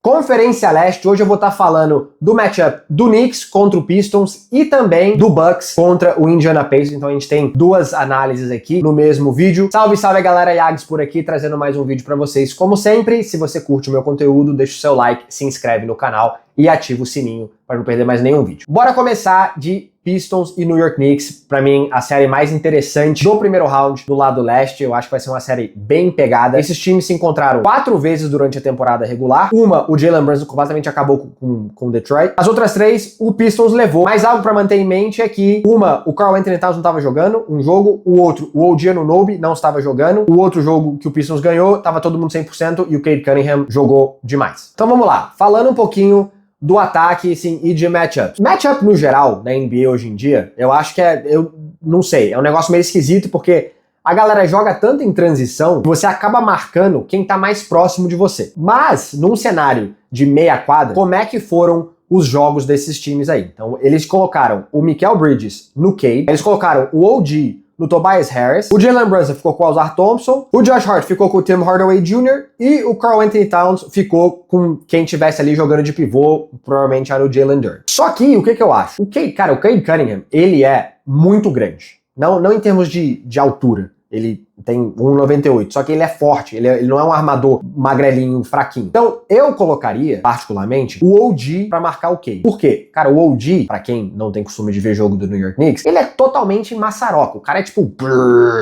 Conferência Leste, hoje eu vou estar falando do matchup do Knicks contra o Pistons e também do Bucks contra o Indiana Pacers. Então a gente tem duas análises aqui no mesmo vídeo. Salve, salve galera, Yags por aqui, trazendo mais um vídeo pra vocês. Como sempre, se você curte o meu conteúdo, deixa o seu like, se inscreve no canal e ativa o sininho para não perder mais nenhum vídeo. Bora começar de Pistons e New York Knicks, pra mim a série mais interessante do primeiro round do lado leste. Eu acho que vai ser uma série bem pegada. Esses times se encontraram 4 vezes durante a temporada regular. Uma, o Jalen Brunson completamente acabou com Detroit. As outras 3, o Pistons levou. Mas algo pra manter em mente é que uma, o Karl-Anthony Towns não estava jogando um jogo, o outro, o OG Anunoby não estava jogando, o outro jogo que o Pistons ganhou, tava todo mundo 100% e o Cade Cunningham jogou demais. Então vamos lá, falando um pouquinho do ataque, sim, e de matchups. Matchup no geral, na NBA hoje em dia, eu acho que eu não sei, é um negócio meio esquisito porque a galera joga tanto em transição que você acaba marcando quem tá mais próximo de você. Mas, num cenário de meia quadra, como é que foram os jogos desses times aí? Então, eles colocaram o Mikal Bridges no Cade, eles colocaram o OG no Tobias Harris, o Jalen Brunson ficou com o Ausar Thompson, o Josh Hart ficou com o Tim Hardaway Jr. e o Karl-Anthony Towns ficou com quem tivesse ali jogando de pivô, provavelmente era o Jalen Duren. Só que, o que eu acho? O Cade Cunningham, ele é muito grande. Não em termos de altura. Ele tem 1,98, só que ele é forte, ele não é um armador magrelinho, fraquinho. Então, eu colocaria, particularmente, o OG pra marcar o Cade. Por quê? Cara, o OG, pra quem não tem costume de ver jogo do New York Knicks, ele é totalmente maçaroca. O cara é tipo,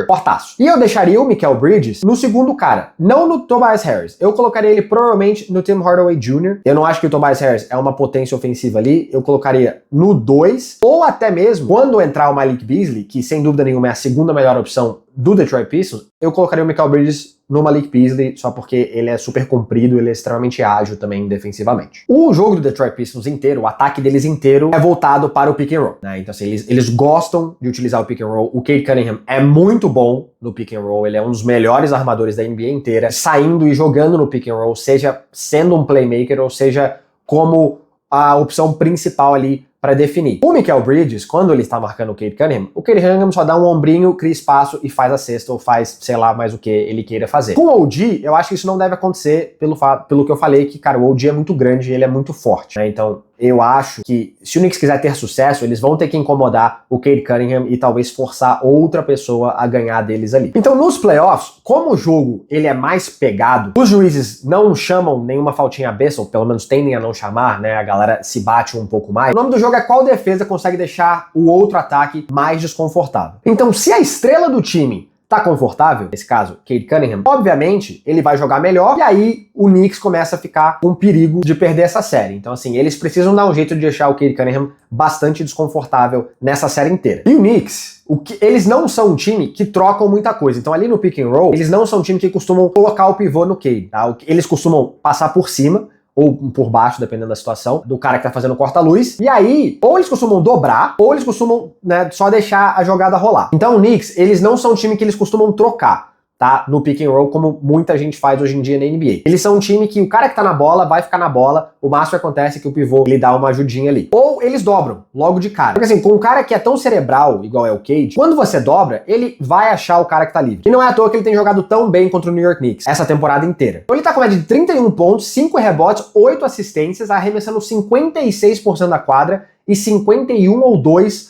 portaço. E eu deixaria o Mikal Bridges no segundo cara, não no Tobias Harris. Eu colocaria ele provavelmente no Tim Hardaway Jr. Eu não acho que o Tobias Harris é uma potência ofensiva ali. Eu colocaria no 2, ou até mesmo, quando entrar o Malik Beasley, que sem dúvida nenhuma é a segunda melhor opção do Detroit Pistons, eu colocaria o Mikal Bridges no Malik Beasley, só porque ele é super comprido, ele é extremamente ágil também defensivamente. O jogo do Detroit Pistons inteiro, o ataque deles inteiro, é voltado para o pick and roll, né? Então assim, eles gostam de utilizar o pick and roll. O Cade Cunningham é muito bom no pick and roll, ele é um dos melhores armadores da NBA inteira, saindo e jogando no pick and roll, seja sendo um playmaker ou seja como a opção principal ali para definir. O Mikal Bridges, quando ele está marcando o Cade Cunningham só dá um ombrinho, cria espaço e faz a cesta ou faz, sei lá, mais o que ele queira fazer. Com o OG, eu acho que isso não deve acontecer pelo que eu falei, que, cara, o OG é muito grande e ele é muito forte, né? Então, eu acho que se o Knicks quiser ter sucesso, eles vão ter que incomodar o Cade Cunningham e talvez forçar outra pessoa a ganhar deles ali. Então, nos playoffs, como o jogo ele é mais pegado, os juízes não chamam nenhuma faltinha besta, ou pelo menos tendem a não chamar, né? A galera se bate um pouco mais. O nome do jogo é qual defesa consegue deixar o outro ataque mais desconfortável. Então, se a estrela do time tá confortável, nesse caso, Cade Cunningham, obviamente, ele vai jogar melhor e aí o Knicks começa a ficar com perigo de perder essa série. Então, assim, eles precisam dar um jeito de deixar o Cade Cunningham bastante desconfortável nessa série inteira. E o Knicks, eles não são um time que trocam muita coisa. Então, ali no pick and roll, eles não são um time que costumam colocar o pivô no Cade, tá? Eles costumam passar por cima, ou por baixo, dependendo da situação, do cara que tá fazendo corta-luz. E aí, ou eles costumam dobrar, ou eles costumam, né, só deixar a jogada rolar. Então o Knicks, eles não são um time que eles costumam trocar, tá? No pick and roll, como muita gente faz hoje em dia na NBA. Eles são um time que o cara que tá na bola vai ficar na bola, o máximo que acontece é que o pivô ele dá uma ajudinha ali. Ou eles dobram, logo de cara. Porque assim, com um cara que é tão cerebral, igual é o Cade, quando você dobra, ele vai achar o cara que tá livre. E não é à toa que ele tem jogado tão bem contra o New York Knicks essa temporada inteira. Então ele tá com média de 31 pontos, 5 rebotes, 8 assistências, arremessando 56% da quadra e 51 ou 2%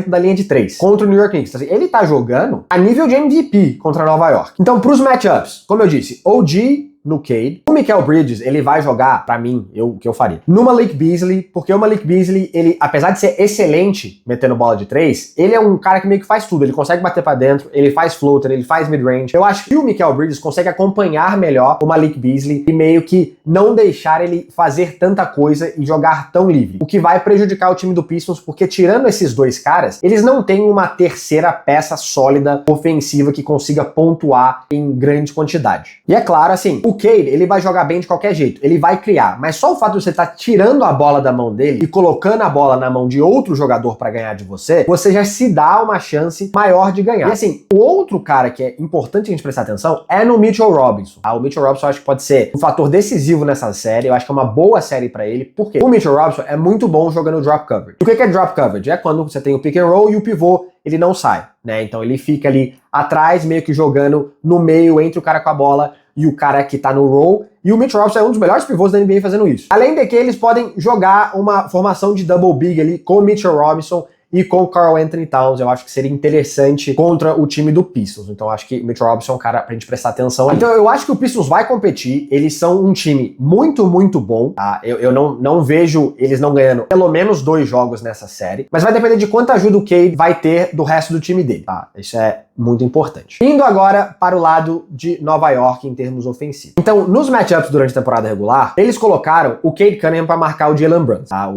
da linha de 3 contra o New York Knicks. Ele tá jogando a nível de MVP contra Nova York. Então, pros matchups, como eu disse, OG no Cade. O Mikal Bridges, ele vai jogar, pra mim, o que eu faria, no Malik Beasley, porque o Malik Beasley, ele, apesar de ser excelente metendo bola de 3, ele é um cara que meio que faz tudo. Ele consegue bater pra dentro, ele faz floater, ele faz mid-range. Eu acho que o Mikal Bridges consegue acompanhar melhor o Malik Beasley e meio que não deixar ele fazer tanta coisa e jogar tão livre. O que vai prejudicar o time do Pistons, porque tirando esses dois caras, eles não têm uma terceira peça sólida ofensiva que consiga pontuar em grande quantidade. E é claro, assim, o Cade, ele vai jogar bem de qualquer jeito, ele vai criar, mas só o fato de você estar tirando a bola da mão dele e colocando a bola na mão de outro jogador para ganhar de você, você já se dá uma chance maior de ganhar. E assim, o outro cara que é importante a gente prestar atenção é no Mitchell Robinson. O Mitchell Robinson eu acho que pode ser um fator decisivo nessa série, eu acho que é uma boa série para ele, porque o Mitchell Robinson é muito bom jogando drop coverage. O que é drop coverage? É quando você tem o pick and roll e o pivô ele não sai, né? Então ele fica ali atrás, meio que jogando no meio entre o cara com a bola e o cara que tá no roll, e o Mitchell Robinson é um dos melhores pivôs da NBA fazendo isso. Além de que eles podem jogar uma formação de double big ali com o Mitchell Robinson e com o Karl Anthony Towns. Eu acho que seria interessante contra o time do Pistons. Então eu acho que o Mitchell Robinson é um cara pra gente prestar atenção. Então eu acho que o Pistons vai competir. Eles são um time muito, muito bom. Tá? Eu não vejo eles não ganhando pelo menos 2 jogos nessa série. Mas vai depender de quanta ajuda o Cade vai ter do resto do time dele. Tá? Isso é muito importante. Indo agora para o lado de Nova York em termos ofensivos. Então, nos matchups durante a temporada regular, eles colocaram o Cade Cunningham para marcar o Jalen Brunson. Tá?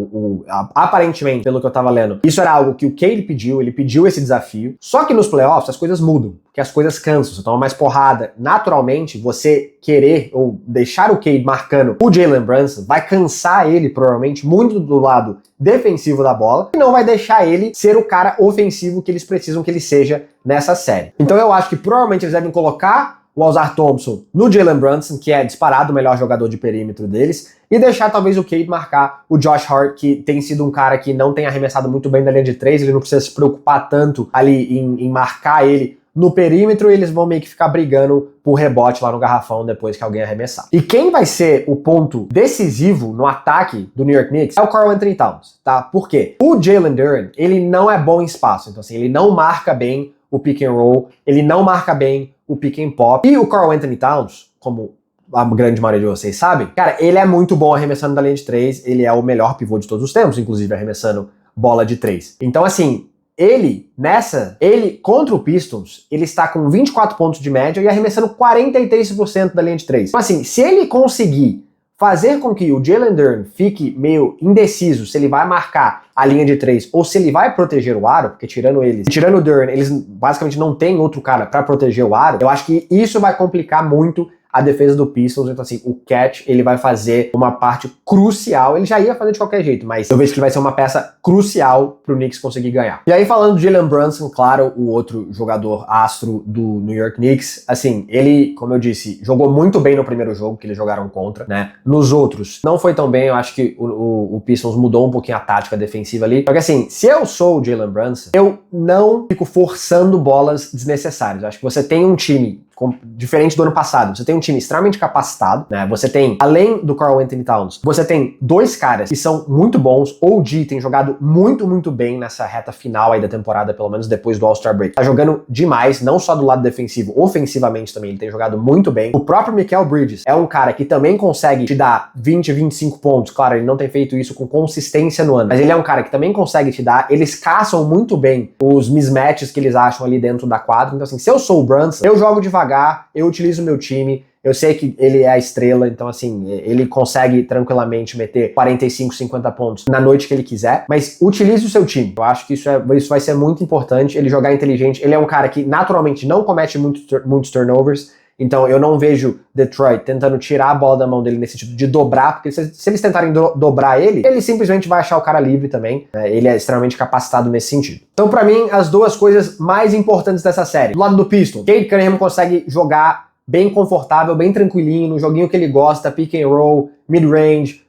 Aparentemente, pelo que eu tava lendo, isso era algo que o Cade pediu, ele pediu esse desafio. Só que nos playoffs as coisas mudam, porque as coisas cansam, você toma mais porrada. Naturalmente, você querer ou deixar o Cade marcando o Jalen Brunson vai cansar ele, provavelmente, muito do lado defensivo da bola, e não vai deixar ele ser o cara ofensivo que eles precisam que ele seja nessa série. Então eu acho que provavelmente eles devem colocar o Ausar Thompson no Jalen Brunson, que é disparado o melhor jogador de perímetro deles, e deixar talvez o Cade marcar o Josh Hart, que tem sido um cara que não tem arremessado muito bem da linha de 3, ele não precisa se preocupar tanto ali em marcar ele no perímetro, e eles vão meio que ficar brigando por rebote lá no garrafão depois que alguém arremessar. E quem vai ser o ponto decisivo no ataque do New York Knicks é o Karl Anthony Towns, tá? Por quê? O Jalen Duren, ele não é bom em espaço, então assim, ele não marca bem o pick and roll, ele não marca bem o pick and pop, e o Karl Anthony Towns, como a grande maioria de vocês sabem, cara, ele é muito bom arremessando da linha de 3, ele é o melhor pivô de todos os tempos, inclusive arremessando bola de 3. Então assim, ele contra o Pistons, ele está com 24 pontos de média e arremessando 43% da linha de 3. Então assim, se ele conseguir fazer com que o Jalen Duren fique meio indeciso se ele vai marcar a linha de 3 ou se ele vai proteger o aro, porque tirando o Duren, eles basicamente não tem outro cara para proteger o aro, eu acho que isso vai complicar muito a defesa do Pistons. Então assim, o Cat, ele vai fazer uma parte crucial, ele já ia fazer de qualquer jeito, mas eu vejo que ele vai ser uma peça crucial pro Knicks conseguir ganhar. E aí falando de Jalen Brunson, claro, o outro jogador astro do New York Knicks, assim, ele, como eu disse, jogou muito bem no primeiro jogo que eles jogaram contra, né? Nos outros, não foi tão bem, eu acho que o Pistons mudou um pouquinho a tática defensiva ali, porque assim, se eu sou o Jalen Brunson, eu não fico forçando bolas desnecessárias. Eu acho que você tem um time diferente do ano passado, você tem um time extremamente capacitado, né? Você tem, além do Karl Anthony Towns, você tem 2 caras que são muito bons. O OG tem jogado muito, muito bem nessa reta final aí da temporada, pelo menos depois do All-Star Break. Tá jogando demais, não só do lado defensivo, ofensivamente também, ele tem jogado muito bem. O próprio Mikal Bridges é um cara que também consegue te dar 20, 25 pontos. Claro, ele não tem feito isso com consistência no ano, mas ele é um cara que também consegue te dar. Eles caçam muito bem os mismatches que eles acham ali dentro da quadra. Então assim, se eu sou o Brunson, eu jogo devagar, eu utilizo o meu time, eu sei que ele é a estrela, então assim, ele consegue tranquilamente meter 45, 50 pontos na noite que ele quiser, mas utilize o seu time. Eu acho que isso vai ser muito importante, ele jogar inteligente. Ele é um cara que naturalmente não comete muitos turnovers, então eu não vejo Detroit tentando tirar a bola da mão dele nesse sentido de dobrar, porque se eles tentarem dobrar ele simplesmente vai achar o cara livre também, né? Ele é extremamente capacitado nesse sentido. Então pra mim, as 2 coisas mais importantes dessa série. Do lado do Pistons, Cade Cunningham consegue jogar bem confortável, bem tranquilinho, no joguinho que ele gosta, pick and roll, mid-range,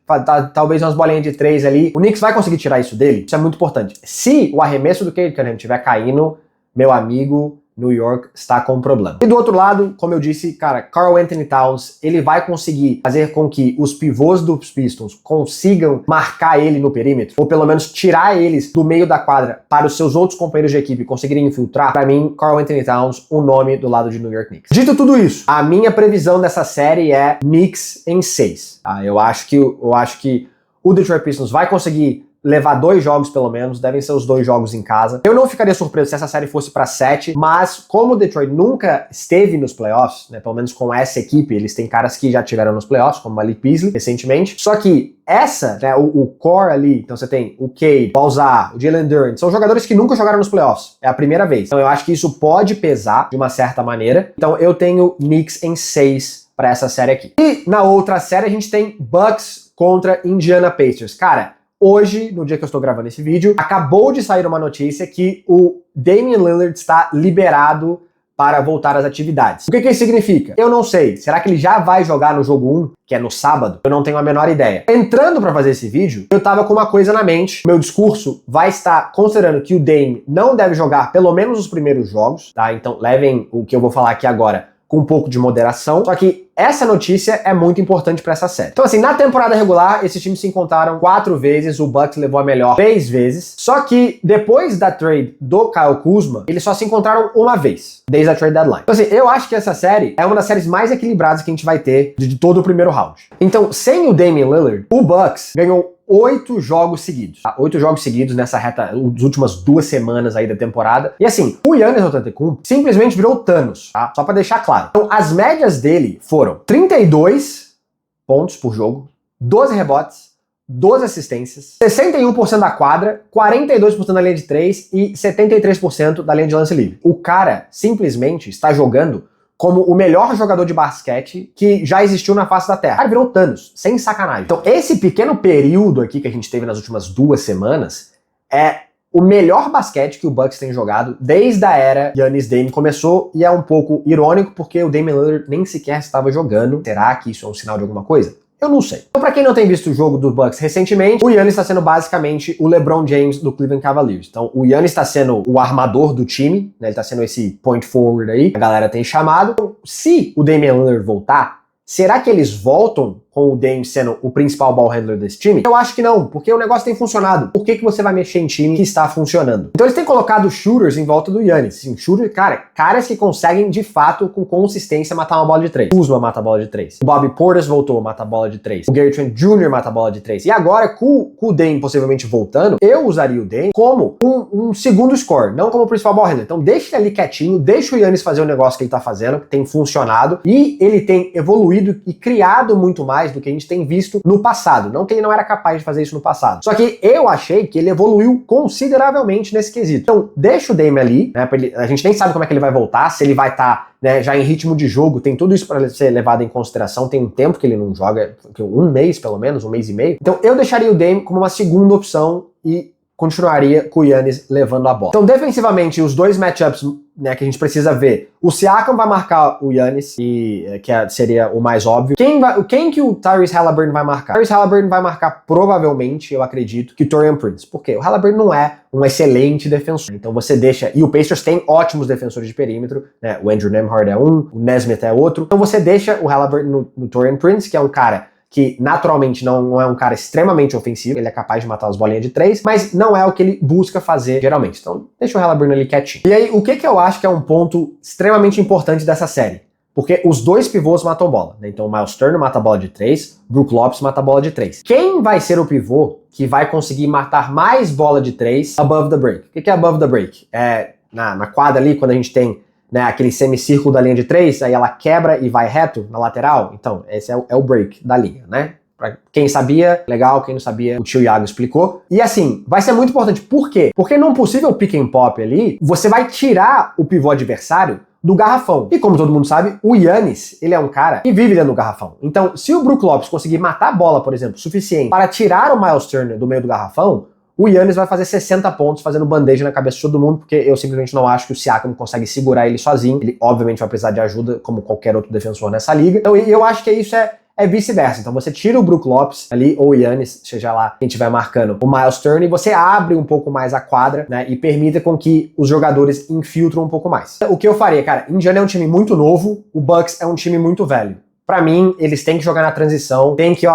talvez umas bolinhas de 3 ali. O Knicks vai conseguir tirar isso dele, isso é muito importante. Se o arremesso do Cade Cunningham estiver caindo, meu amigo, New York está com um problema. E do outro lado, como eu disse, cara, Karl Anthony Towns, ele vai conseguir fazer com que os pivôs dos Pistons consigam marcar ele no perímetro, ou pelo menos tirar eles do meio da quadra para os seus outros companheiros de equipe conseguirem infiltrar. Para mim, Karl Anthony Towns, o nome do lado de New York Knicks. Dito tudo isso, a minha previsão dessa série é Knicks em 6. Tá? Eu acho que o Detroit Pistons vai conseguir levar 2 jogos pelo menos, devem ser os 2 jogos em casa. Eu não ficaria surpreso se essa série fosse pra 7, mas como o Detroit nunca esteve nos playoffs, né, pelo menos com essa equipe, eles têm caras que já tiveram nos playoffs, como Malik Beasley, recentemente, só que essa, né, o core ali, então você tem o Cade, o Ausar, o Jalen Duren, são jogadores que nunca jogaram nos playoffs, é a primeira vez. Então eu acho que isso pode pesar de uma certa maneira. Então eu tenho Knicks em 6 pra essa série aqui. E na outra série a gente tem Bucks contra Indiana Pacers. Cara, hoje, no dia que eu estou gravando esse vídeo, acabou de sair uma notícia que o Damian Lillard está liberado para voltar às atividades. O que isso significa? Eu não sei. Será que ele já vai jogar no jogo 1, que é no sábado? Eu não tenho a menor ideia. Entrando para fazer esse vídeo, eu tava com uma coisa na mente. Meu discurso vai estar considerando que o Dame não deve jogar pelo menos os primeiros jogos, tá? Então levem o que eu vou falar aqui agora com um pouco de moderação, só que essa notícia é muito importante para essa série. Então assim, na temporada regular, esses times se encontraram 4 vezes, o Bucks levou a melhor 3 vezes, só que depois da trade do Kyle Kuzma, eles só se encontraram uma vez, desde a trade deadline. Então assim, eu acho que essa série é uma das séries mais equilibradas que a gente vai ter de todo o primeiro round. Então, sem o Damian Lillard, o Bucks ganhou 8 jogos seguidos. Tá? 8 jogos seguidos nessa reta, das últimas 2 semanas aí da temporada. E assim, o Giannis Antetokounmpo simplesmente virou Thanos, tá? Só pra deixar claro. Então, as médias dele foram 32 pontos por jogo, 12 rebotes, 12 assistências, 61% da quadra, 42% da linha de 3 e 73% da linha de lance livre. O cara simplesmente está jogando como o melhor jogador de basquete que já existiu na face da Terra. Ele virou Thanos, sem sacanagem. Então, esse pequeno período aqui que a gente teve nas últimas 2 semanas é o melhor basquete que o Bucks tem jogado desde a era Giannis Dame começou, e é um pouco irônico porque o Damian Lillard nem sequer estava jogando. Será que isso é um sinal de alguma coisa? Eu não sei. Então, pra quem não tem visto o jogo do Bucks recentemente, o Giannis está sendo basicamente o LeBron James do Cleveland Cavaliers. Então, o Giannis está sendo o armador do time, né? Ele está sendo esse point forward aí, a galera tem chamado. Então, se o Damian Lillard voltar, será que eles voltam com o Dame sendo o principal ball handler desse time? Eu acho que não, porque o negócio tem funcionado. Por que você vai mexer em time que está funcionando? Então eles têm colocado shooters em volta do Giannis. Sim, shooter, caras que conseguem de fato, com consistência, matar uma bola de 3. Kuzma mata a bola de 3. O Bobby Portis voltou, mata a bola de 3. O Gary Trent Jr. mata a bola de 3. E agora, com o Dame possivelmente voltando, eu usaria o Dame como um segundo score, não como o principal ball handler. Então deixa ele ali quietinho, deixa o Giannis fazer o negócio que ele tá fazendo, que tem funcionado, e ele tem evoluído e criado muito mais do que a gente tem visto no passado. Não que ele não era capaz de fazer isso no passado. Só que eu achei que ele evoluiu consideravelmente nesse quesito. Então, deixa o Dame ali, né? A gente nem sabe como é que ele vai voltar, se ele vai estar, né, já em ritmo de jogo, tem tudo isso para ser levado em consideração, tem um tempo que ele não joga, um mês pelo menos, um mês e meio. Então, eu deixaria o Dame como uma segunda opção e continuaria com o Giannis levando a bola. Então, defensivamente, os 2 matchups, né, que a gente precisa ver. O Siakam vai marcar o Giannis, seria o mais óbvio. Quem que o Tyrese Halliburton vai marcar? O Tyrese Halliburton vai marcar, provavelmente, eu acredito, que Taurean Prince. Por quê? O Halliburton não é um excelente defensor. Então você deixa... E o Pacers tem ótimos defensores de perímetro, né? O Andrew Nembhard é um, o Nesmith é outro. Então você deixa o Halliburton no Taurean Prince, que é um cara que naturalmente não é um cara extremamente ofensivo, ele é capaz de matar as bolinhas de 3, mas não é o que ele busca fazer geralmente. Então deixa o Halliburton ali quietinho. E aí, o que eu acho que é um ponto extremamente importante dessa série? Porque os 2 pivôs matam bola, né? Então o Miles Turner mata a bola de 3, Brook Lopes mata a bola de 3. Quem vai ser o pivô que vai conseguir matar mais bola de 3 above the break? O que é above the break? É na quadra ali, quando a gente tem, né, aquele semicírculo da linha de 3, aí ela quebra e vai reto na lateral. Então, esse é o break da linha, né? Pra quem sabia, legal, quem não sabia, o tio Iago explicou. E assim, vai ser muito importante. Por quê? Porque num possível pick and pop ali, você vai tirar o pivô adversário do garrafão. E como todo mundo sabe, o Giannis, ele é um cara que vive dentro do garrafão. Então, se o Brook Lopes conseguir matar a bola, por exemplo, suficiente para tirar o Miles Turner do meio do garrafão, o Giannis vai fazer 60 pontos fazendo bandeja na cabeça de todo mundo, porque eu simplesmente não acho que o Siakam consegue segurar ele sozinho. Ele obviamente vai precisar de ajuda, como qualquer outro defensor nessa liga. Então eu acho que isso é vice-versa. Então você tira o Brook Lopes ali, ou o Giannis, seja lá quem estiver marcando o Miles Turner, e você abre um pouco mais a quadra, né, e permita com que os jogadores infiltram um pouco mais. O que eu faria, cara, Indiana é um time muito novo, o Bucks é um time muito velho. Pra mim, eles têm que jogar na transição, tem que,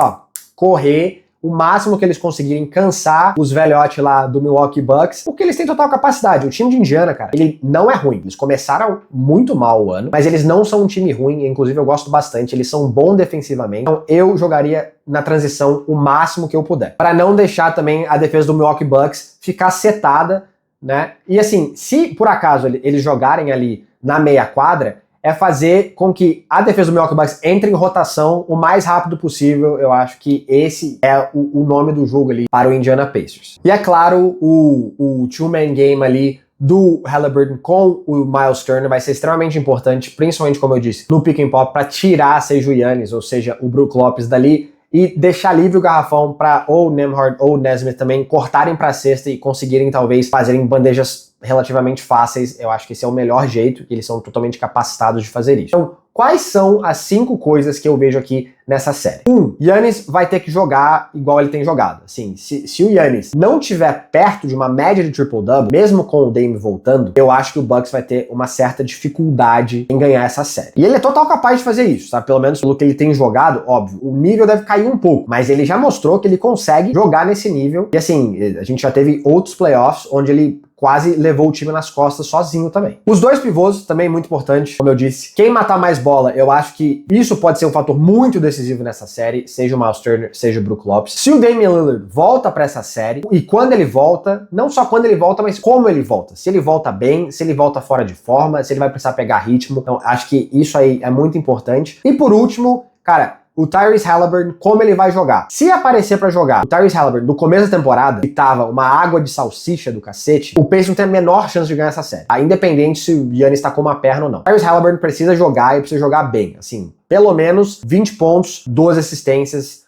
correr o máximo que eles conseguirem, cansar os velhotes lá do Milwaukee Bucks, porque eles têm total capacidade. O time de Indiana, cara, ele não é ruim. Eles começaram muito mal o ano, mas eles não são um time ruim, inclusive eu gosto bastante, eles são bons defensivamente. Então eu jogaria na transição o máximo que eu puder, para não deixar também a defesa do Milwaukee Bucks ficar setada, né? E assim, se por acaso eles jogarem ali na meia quadra, é fazer com que a defesa do Milwaukee Bucks entre em rotação o mais rápido possível. Eu acho que esse é o nome do jogo ali para o Indiana Pacers. E é claro, o two-man game ali do Halliburton com o Miles Turner vai ser extremamente importante, principalmente, como eu disse, no pick and pop, para tirar, seja o Giannis ou seja o Brook Lopes dali, e deixar livre o garrafão para ou Nembhard ou Nesmith também cortarem para a cesta e conseguirem talvez fazerem bandejas relativamente fáceis. Eu acho que esse é o melhor jeito, e eles são totalmente capacitados de fazer isso. Então, quais são as 5 coisas que eu vejo aqui nessa série? 1. Giannis vai ter que jogar igual ele tem jogado. Assim, se o Giannis não tiver perto de uma média de triple-double, mesmo com o Dame voltando, eu acho que o Bucks vai ter uma certa dificuldade em ganhar essa série. E ele é total capaz de fazer isso, sabe? Pelo menos pelo que ele tem jogado, óbvio. O nível deve cair um pouco, mas ele já mostrou que ele consegue jogar nesse nível. E assim, a gente já teve outros playoffs onde ele quase levou o time nas costas sozinho também. Os 2 pivôs, também muito importante, como eu disse. Quem matar mais bola, eu acho que isso pode ser um fator muito decisivo nessa série, seja o Miles Turner, seja o Brook Lopes. Se o Damian Lillard volta pra essa série, e quando ele volta, não só quando ele volta, mas como ele volta. Se ele volta bem, se ele volta fora de forma, se ele vai precisar pegar ritmo. Então, acho que isso aí é muito importante. E por último, cara, o Tyrese Haliburton, como ele vai jogar. Se aparecer pra jogar o Tyrese Haliburton no começo da temporada, que tava uma água de salsicha do cacete, o Pacers não tem a menor chance de ganhar essa série. Independente se o Giannis tá com uma perna ou não. O Tyrese Haliburton precisa jogar e precisa jogar bem. Assim, pelo menos 20 pontos, 12 assistências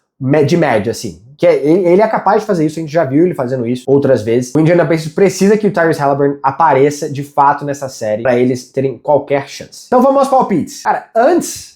de média, assim. Que ele é capaz de fazer isso, a gente já viu ele fazendo isso outras vezes. O Indiana Pacers precisa que o Tyrese Haliburton apareça de fato nessa série pra eles terem qualquer chance. Então vamos aos palpites. Cara, antes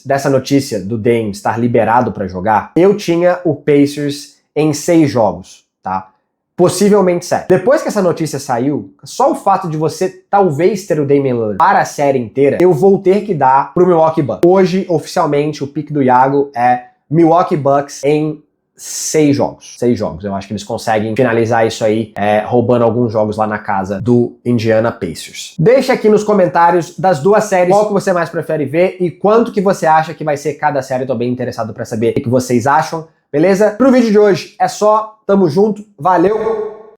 dessa notícia do Dame estar liberado para jogar, eu tinha o Pacers em 6 jogos, tá? Possivelmente 7. Depois que essa notícia saiu, só o fato de você talvez ter o Damian Lillard para a série inteira, eu vou ter que dar pro Milwaukee Bucks. Hoje, oficialmente, o pique do Iago é Milwaukee Bucks em 6 jogos. 6 jogos. Eu acho que eles conseguem finalizar isso aí, roubando alguns jogos lá na casa do Indiana Pacers. Deixa aqui nos comentários das 2 séries qual que você mais prefere ver e quanto que você acha que vai ser cada série. Eu tô bem interessado pra saber o que vocês acham, beleza? Pro vídeo de hoje é só, tamo junto, valeu!